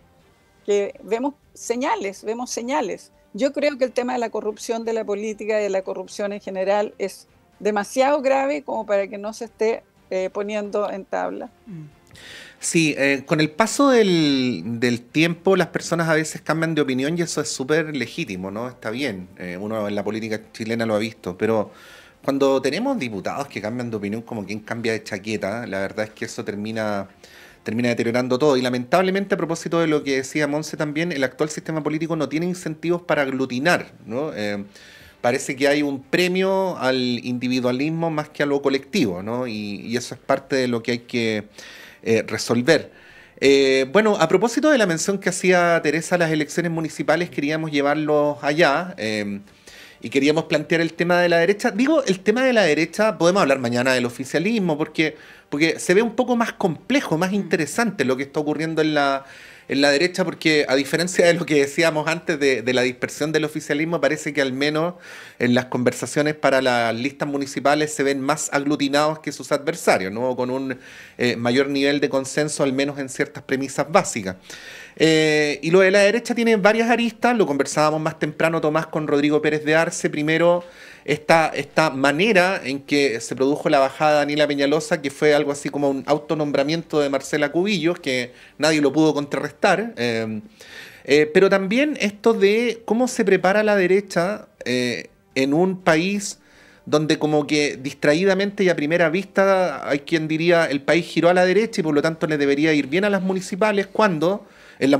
que vemos señales? Yo creo que el tema de la corrupción de la política y de la corrupción en general es demasiado grave como para que no se esté poniendo en tabla. Sí, con el paso del tiempo las personas a veces cambian de opinión, y eso es súper legítimo, ¿no? Está bien, uno en la política chilena lo ha visto, pero cuando tenemos diputados que cambian de opinión como quien cambia de chaqueta, la verdad es que eso termina deteriorando todo. Y lamentablemente, a propósito de lo que decía Monse también, el actual sistema político no tiene incentivos para aglutinar, ¿no? Parece que hay un premio al individualismo más que a lo colectivo, ¿no? Y eso es parte de lo que hay que resolver. Bueno, a propósito de la mención que hacía Teresa a las elecciones municipales, queríamos llevarlos allá y queríamos plantear el tema de la derecha. Digo, el tema de la derecha, podemos hablar mañana del oficialismo, porque se ve un poco más complejo, más interesante lo que está ocurriendo en la derecha, porque a diferencia de lo que decíamos antes de la dispersión del oficialismo, parece que al menos en las conversaciones para las listas municipales se ven más aglutinados que sus adversarios, ¿no? Con un mayor nivel de consenso, al menos en ciertas premisas básicas. Y lo de la derecha tiene varias aristas, lo conversábamos más temprano, Tomás, con Rodrigo Pérez de Arce. Primero, esta manera en que se produjo la bajada de Daniela Peñalosa, que fue algo así como un autonombramiento de Marcela Cubillos, que nadie lo pudo contrarrestar. Pero también esto de cómo se prepara la derecha en un país donde como que distraídamente y a primera vista hay quien diría el país giró a la derecha y por lo tanto le debería ir bien a las municipales cuando el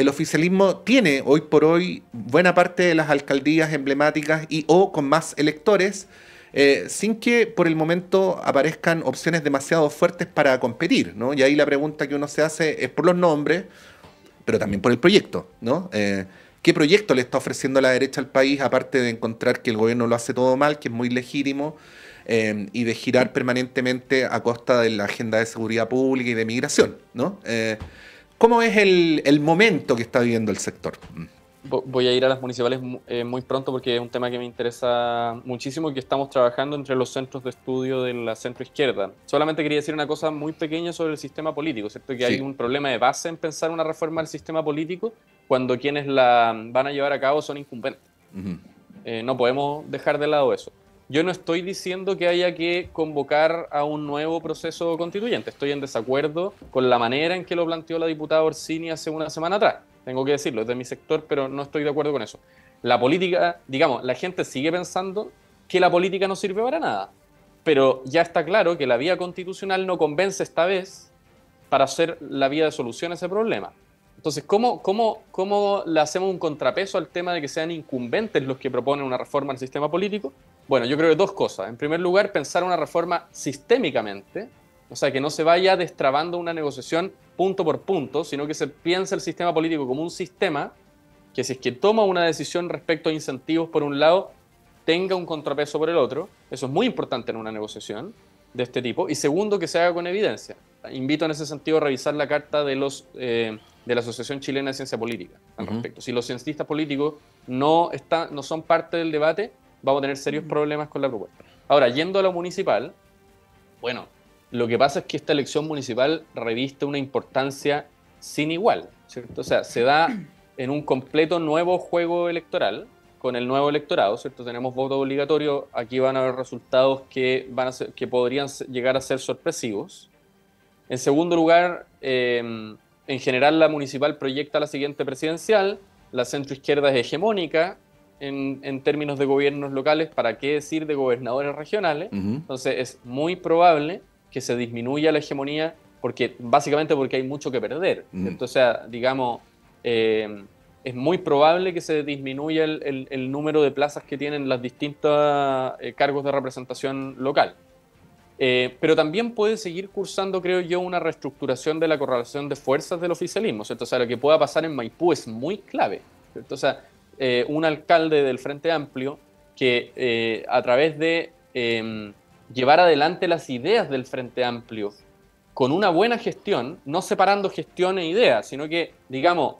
oficialismo tiene hoy por hoy buena parte de las alcaldías emblemáticas y o con más electores, sin que por el momento aparezcan opciones demasiado fuertes para competir, ¿no? Y ahí la pregunta que uno se hace es por los nombres, pero también por el proyecto, ¿no? ¿Qué proyecto le está ofreciendo la derecha al país, aparte de encontrar que el gobierno lo hace todo mal, que es muy legítimo, y de girar permanentemente a costa de la agenda de seguridad pública y de migración, ¿no? ¿Cómo es el momento que está viviendo el sector? Voy a ir a las municipales muy pronto porque es un tema que me interesa muchísimo y que estamos trabajando entre los centros de estudio de la centroizquierda. Solamente quería decir una cosa muy pequeña sobre el sistema político, ¿cierto? Que hay un problema de base en pensar una reforma del sistema político cuando quienes la van a llevar a cabo son incumbentes. No podemos dejar de lado eso. Yo no estoy diciendo que haya que convocar a un nuevo proceso constituyente. Estoy en desacuerdo con la manera en que lo planteó la diputada Orsini hace una semana atrás. Tengo que decirlo, es de mi sector, pero no estoy de acuerdo con eso. La política, digamos, la gente sigue pensando que la política no sirve para nada. Pero ya está claro que la vía constitucional no convence esta vez para hacer la vía de solución a ese problema. Entonces, ¿cómo le hacemos un contrapeso al tema de que sean incumbentes los que proponen una reforma al sistema político? Bueno, yo creo que dos cosas. En primer lugar, pensar una reforma sistémicamente, o sea, que no se vaya destrabando una negociación punto por punto, sino que se piense el sistema político como un sistema que si es que toma una decisión respecto a incentivos por un lado, tenga un contrapeso por el otro. Eso es muy importante en una negociación de este tipo. Y segundo, que se haga con evidencia. Invito en ese sentido a revisar la carta de la Asociación Chilena de Ciencia Política al respecto. Si los cientistas políticos no son parte del debate, vamos a tener serios problemas con la propuesta. Ahora, yendo a lo municipal, bueno, lo que pasa es que esta elección municipal reviste una importancia sin igual, ¿cierto? O sea, se da en un completo nuevo juego electoral, con el nuevo electorado, ¿cierto? Tenemos voto obligatorio, aquí van a haber resultados que podrían llegar a ser sorpresivos. En segundo lugar, en general la municipal proyecta la siguiente presidencial, la centroizquierda es hegemónica en términos de gobiernos locales, ¿para qué decir de gobernadores regionales? Entonces es muy probable que se disminuya la hegemonía, básicamente porque hay mucho que perder. O sea, digamos, es muy probable que se disminuya el número de plazas que tienen las distintos cargos de representación local. Pero también puede seguir cursando, creo yo, una reestructuración de la correlación de fuerzas del oficialismo, ¿cierto? O sea, lo que pueda pasar en Maipú es muy clave, ¿cierto? O sea, un alcalde del Frente Amplio que a través de llevar adelante las ideas del Frente Amplio con una buena gestión, no separando gestión e idea, sino que, digamos,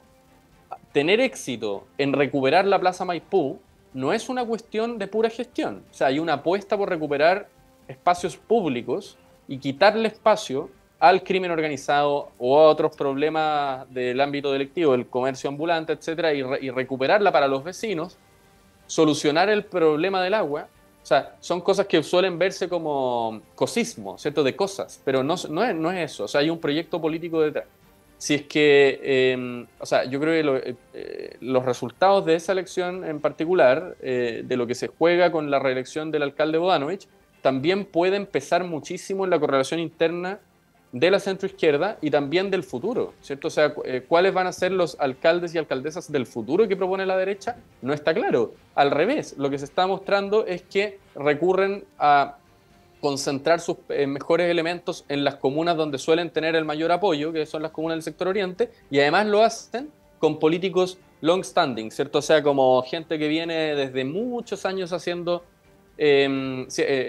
tener éxito en recuperar la Plaza Maipú no es una cuestión de pura gestión. O sea, hay una apuesta por recuperar espacios públicos y quitarle espacio al crimen organizado o a otros problemas del ámbito delictivo, el comercio ambulante, etcétera, y recuperarla para los vecinos, solucionar el problema del agua. O sea, son cosas que suelen verse como cosismo, ¿cierto? De cosas, pero no es eso. O sea, hay un proyecto político detrás. Si es que, o sea, yo creo que los resultados de esa elección en particular, de lo que se juega con la reelección del alcalde Bodanovich, también puede empezar muchísimo en la correlación interna de la centroizquierda y también del futuro, ¿cierto? O sea, ¿cuáles van a ser los alcaldes y alcaldesas del futuro que propone la derecha? No está claro. Al revés, lo que se está mostrando es que recurren a concentrar sus mejores elementos en las comunas donde suelen tener el mayor apoyo, que son las comunas del sector oriente, y además lo hacen con políticos long standing, ¿cierto? O sea, como gente que viene desde muchos años haciendo,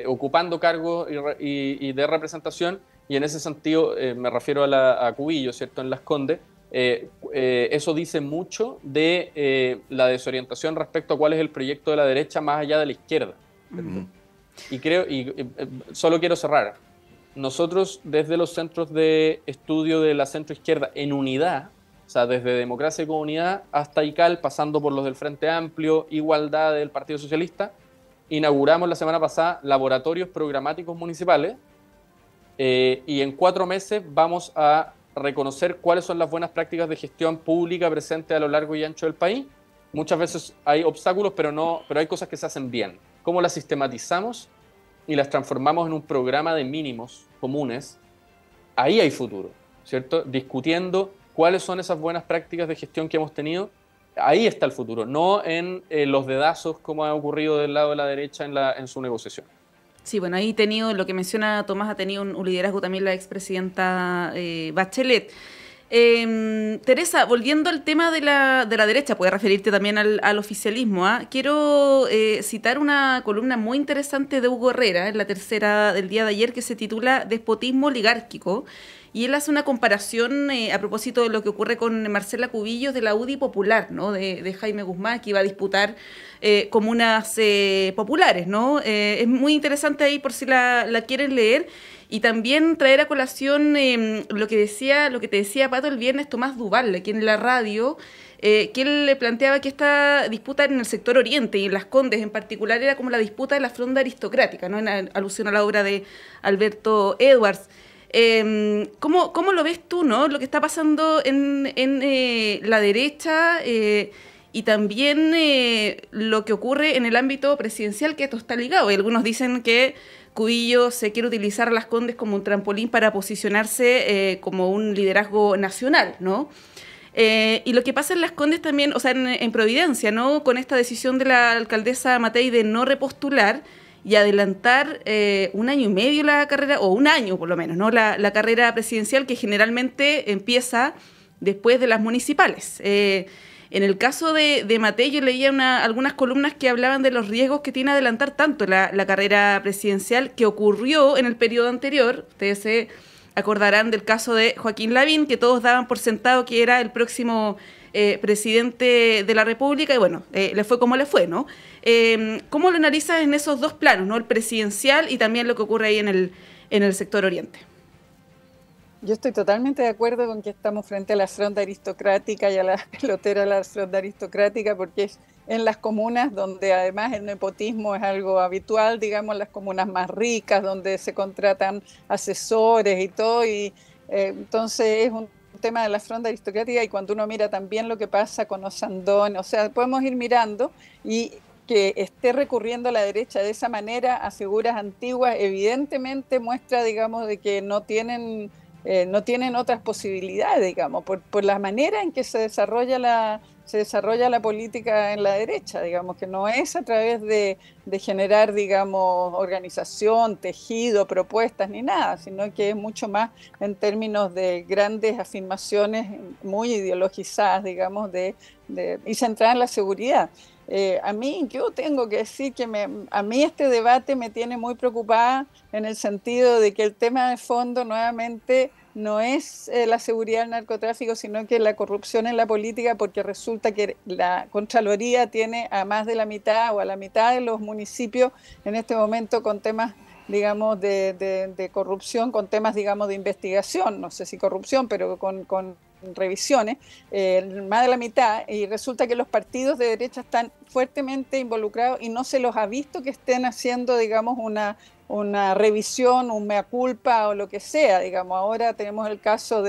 ocupando cargos y de representación, y en ese sentido me refiero a Cubillo, ¿cierto? En Las Condes. Eso dice mucho de la desorientación respecto a cuál es el proyecto de la derecha más allá de la izquierda. Y solo quiero cerrar. Nosotros desde los centros de estudio de la centroizquierda en unidad, o sea, desde Democracia y Comunidad hasta ICAL, pasando por los del Frente Amplio, Igualdad del Partido Socialista, inauguramos la semana pasada laboratorios programáticos municipales y en 4 meses vamos a reconocer cuáles son las buenas prácticas de gestión pública presentes a lo largo y ancho del país. Muchas veces hay obstáculos, pero hay cosas que se hacen bien. ¿Cómo las sistematizamos y las transformamos en un programa de mínimos comunes? Ahí hay futuro, ¿cierto? Discutiendo cuáles son esas buenas prácticas de gestión que hemos tenido. Ahí está el futuro, no en los dedazos como ha ocurrido del lado de la derecha en su negociación. Sí, bueno, ahí lo que menciona Tomás, ha tenido un liderazgo también la expresidenta Bachelet. Teresa, volviendo al tema de la derecha, puedes referirte también al oficialismo, ¿eh? Quiero citar una columna muy interesante de Hugo Herrera, en la tercera del día de ayer, que se titula Despotismo oligárquico, y él hace una comparación a propósito de lo que ocurre con Marcela Cubillos de la UDI Popular, ¿no? de Jaime Guzmán, que iba a disputar comunas populares, ¿no? Es muy interesante ahí por si la quieren leer. Y también traer a colación lo que te decía Pato el viernes Tomás Duval, aquí en la radio, que él le planteaba que esta disputa en el sector oriente y en Las Condes en particular era como la disputa de la fronda aristocrática, ¿no? En alusión a la obra de Alberto Edwards. ¿Cómo lo ves tú, ¿no? Lo que está pasando en la derecha y también lo que ocurre en el ámbito presidencial, que esto está ligado. Y algunos dicen que Cubillo se quiere utilizar a Las Condes como un trampolín para posicionarse como un liderazgo nacional, ¿no? Y lo que pasa en Las Condes también, o sea, en Providencia, ¿no? Con esta decisión de la alcaldesa Matei de no repostular y adelantar 1 año y medio la carrera, o 1 año por lo menos, ¿no? La carrera presidencial, que generalmente empieza después de las municipales. En el caso de Matei, yo leía algunas columnas que hablaban de los riesgos que tiene adelantar tanto la carrera presidencial, que ocurrió en el periodo anterior. Ustedes se acordarán del caso de Joaquín Lavín, que todos daban por sentado que era el próximo presidente de la República, y bueno, le fue como le fue, ¿no? ¿Cómo lo analizas en esos dos planos, ¿no? El presidencial y también lo que ocurre ahí en el sector oriente. Yo estoy totalmente de acuerdo con que estamos frente a la fronda aristocrática y a la pelotera de la fronda aristocrática, porque es en las comunas donde además el nepotismo es algo habitual, digamos, las comunas más ricas, donde se contratan asesores y todo, y entonces es un tema de la fronda aristocrática. Y cuando uno mira también lo que pasa con Osandón, o sea, podemos ir mirando, y que esté recurriendo a la derecha de esa manera a figuras antiguas evidentemente muestra, digamos, de que no tienen otras posibilidades, digamos, por la manera en que se desarrolla la política en la derecha, digamos, que no es a través de generar, digamos, organización, tejido, propuestas ni nada, sino que es mucho más en términos de grandes afirmaciones muy ideologizadas, digamos, y centradas en la seguridad. Yo tengo que decir que a mí este debate me tiene muy preocupada, en el sentido de que el tema de fondo nuevamente no es la seguridad del narcotráfico, sino que la corrupción en la política, porque resulta que la Contraloría tiene a más de la mitad o a la mitad de los municipios en este momento con temas, digamos, de corrupción, con temas, digamos, de investigación, no sé si corrupción, pero con revisiones, más de la mitad, y resulta que los partidos de derecha están fuertemente involucrados y no se los ha visto que estén haciendo, digamos, una revisión, un mea culpa o lo que sea, digamos. Ahora tenemos el caso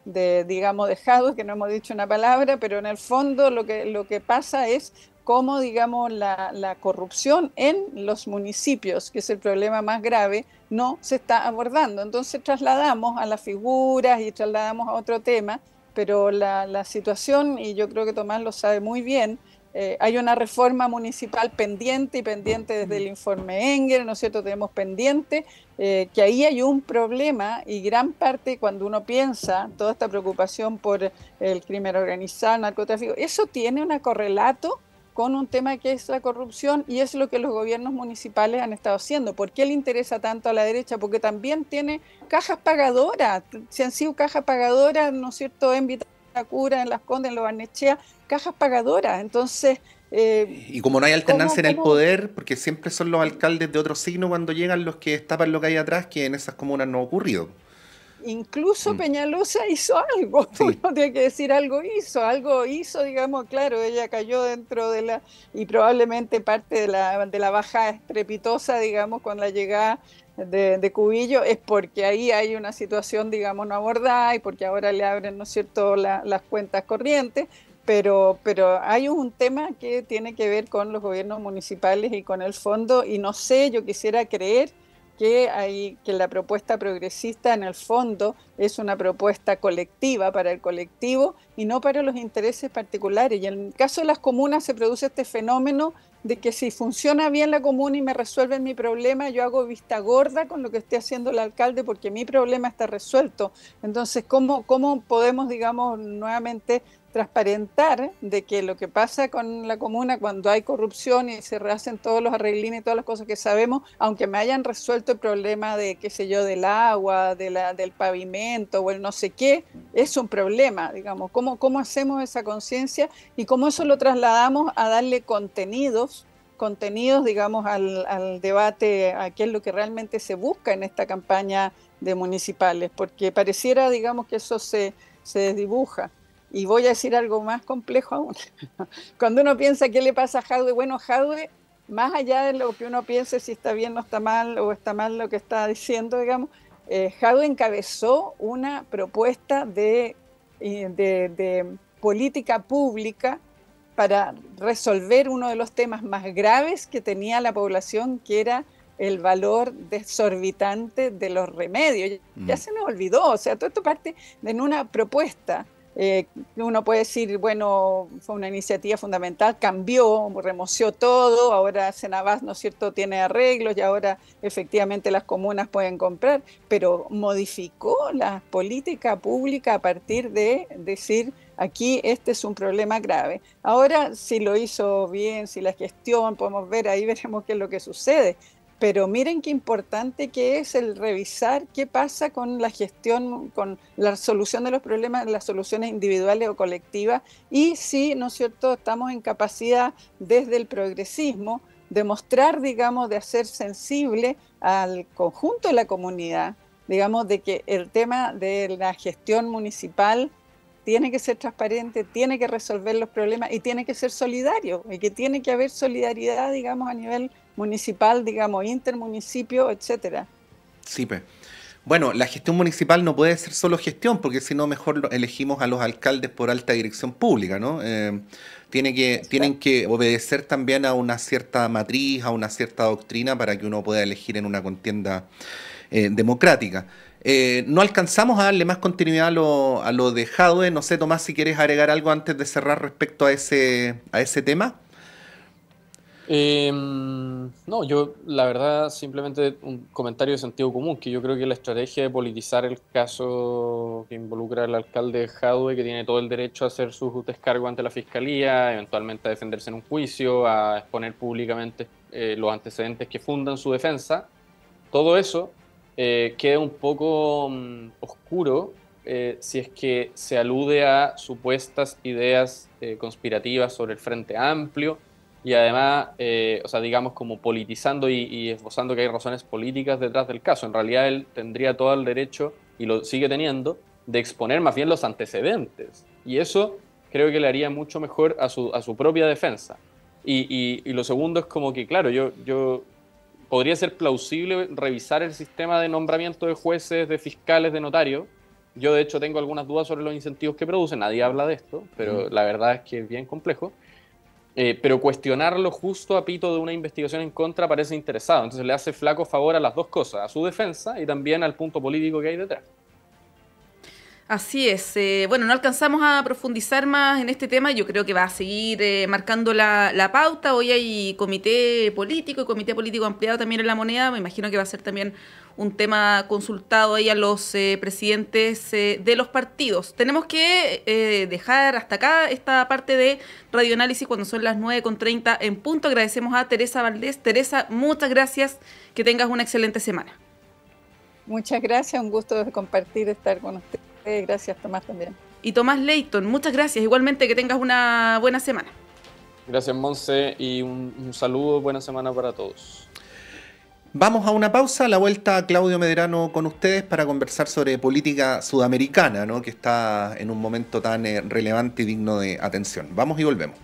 digamos, de Jadwe, que no hemos dicho una palabra, pero en el fondo lo que pasa es cómo, digamos, la corrupción en los municipios, que es el problema más grave, no se está abordando. Entonces trasladamos a las figuras y trasladamos a otro tema, pero la situación, y yo creo que Tomás lo sabe muy bien, hay una reforma municipal pendiente y pendiente desde el informe Engel, ¿no es cierto? Tenemos pendiente que ahí hay un problema y gran parte cuando uno piensa toda esta preocupación por el crimen organizado, el narcotráfico, eso tiene un correlato con un tema que es la corrupción y es lo que los gobiernos municipales han estado haciendo. ¿Por qué le interesa tanto a la derecha? Porque también tiene cajas pagadoras, se han sido cajas pagadoras, ¿no es cierto?, en Vitacura, en Las Condes, en Lo Barnechea, cajas pagadoras. Entonces, y como no hay alternancia en el poder, porque siempre son los alcaldes de otro signo cuando llegan los que destapan lo que hay atrás, que en esas comunas no ha ocurrido. Incluso Peñalosa hizo algo, Sí. uno tiene que decir algo hizo, digamos, claro, ella cayó dentro de la, y probablemente parte de la baja estrepitosa, digamos, con la llegada de Cubillo, es porque ahí hay una situación, digamos, no abordada y porque ahora le abren, ¿no es cierto?, las cuentas corrientes, pero hay un tema que tiene que ver con los gobiernos municipales y con el fondo, y no sé, yo quisiera creer que la propuesta progresista en el fondo es una propuesta colectiva para el colectivo y no para los intereses particulares. Y en el caso de las comunas se produce este fenómeno de que si funciona bien la comuna y me resuelven mi problema, yo hago vista gorda con lo que esté haciendo el alcalde porque mi problema está resuelto. Entonces, ¿cómo podemos, digamos, nuevamente transparentar de que lo que pasa con la comuna cuando hay corrupción y se rehacen todos los arreglines y todas las cosas que sabemos, aunque me hayan resuelto el problema de, qué sé yo, del agua, del pavimento o el no sé qué, es un problema, digamos, cómo hacemos esa conciencia y cómo eso lo trasladamos a darle contenidos, digamos, al debate, a qué es lo que realmente se busca en esta campaña de municipales, porque pareciera, digamos, que eso se desdibuja. Y voy a decir algo más complejo aún. Cuando uno piensa qué le pasa a Jadwe, bueno, Jadwe, más allá de lo que uno piense si está bien o está mal lo que está diciendo, digamos, Jadwe encabezó una propuesta de política pública para resolver uno de los temas más graves que tenía la población, que era el valor desorbitante de los remedios. Ya se nos olvidó, o sea, todo esto parte de una propuesta. Uno puede decir, bueno, fue una iniciativa fundamental, cambió, remoció todo, ahora Senabas, ¿no es cierto?, tiene arreglos y ahora efectivamente las comunas pueden comprar, pero modificó la política pública a partir de decir, aquí este es un problema grave. Ahora, si lo hizo bien, si la gestión, podemos ver, ahí veremos qué es lo que sucede. Pero miren qué importante que es el revisar qué pasa con la gestión, con la solución de los problemas, las soluciones individuales o colectivas, y si, ¿no es cierto?, estamos en capacidad desde el progresismo de mostrar, digamos, de hacer sensible al conjunto de la comunidad, digamos, de que el tema de la gestión municipal tiene que ser transparente, tiene que resolver los problemas y tiene que ser solidario, y que tiene que haber solidaridad, digamos, a nivel municipal, digamos, intermunicipio, etcétera. Sí, pues. Bueno, la gestión municipal no puede ser solo gestión, porque si no mejor elegimos a los alcaldes por alta dirección pública, ¿no? Tienen que obedecer también a una cierta matriz, a una cierta doctrina para que uno pueda elegir en una contienda democrática. No alcanzamos a darle más continuidad a lo de Jadwe. No sé, Tomás, si quieres agregar algo antes de cerrar respecto a ese tema. No, yo la verdad simplemente un comentario de sentido común, que yo creo que la estrategia de politizar el caso que involucra al alcalde Jadwe, que tiene todo el derecho a hacer sus descargos ante la fiscalía, eventualmente a defenderse en un juicio, a exponer públicamente los antecedentes que fundan su defensa, todo eso queda un poco oscuro si es que se alude a supuestas ideas conspirativas sobre el Frente Amplio, y además, o sea, digamos, como politizando y esbozando que hay razones políticas detrás del caso. En realidad él tendría todo el derecho, y lo sigue teniendo, de exponer más bien los antecedentes. Y eso creo que le haría mucho mejor a su propia defensa. Y lo segundo es como que, claro, yo podría ser plausible revisar el sistema de nombramiento de jueces, de fiscales, de notarios. Yo, de hecho, tengo algunas dudas sobre los incentivos que producen. Nadie habla de esto, pero la verdad es que es bien complejo. Pero cuestionarlo justo a pito de una investigación en contra parece interesado. Entonces le hace flaco favor a las dos cosas, a su defensa y también al punto político que hay detrás. Así es. Bueno, no alcanzamos a profundizar más en este tema. Yo creo que va a seguir marcando la pauta. Hoy hay comité político y comité político ampliado también en La Moneda. Me imagino que va a ser también un tema consultado ahí a los presidentes de los partidos. Tenemos que dejar hasta acá esta parte de radioanálisis cuando son las 9:30 en punto. Agradecemos a Teresa Valdés. Teresa, muchas gracias. Que tengas una excelente semana. Muchas gracias, un gusto compartir, estar con ustedes. Gracias, Tomás, también. Y Tomás Leighton, muchas gracias. Igualmente, que tengas una buena semana. Gracias, Monse, y un saludo, buena semana para todos. Vamos a una pausa, a la vuelta Claudio Medrano con ustedes para conversar sobre política sudamericana, ¿no? Que está en un momento tan relevante y digno de atención. Vamos y volvemos.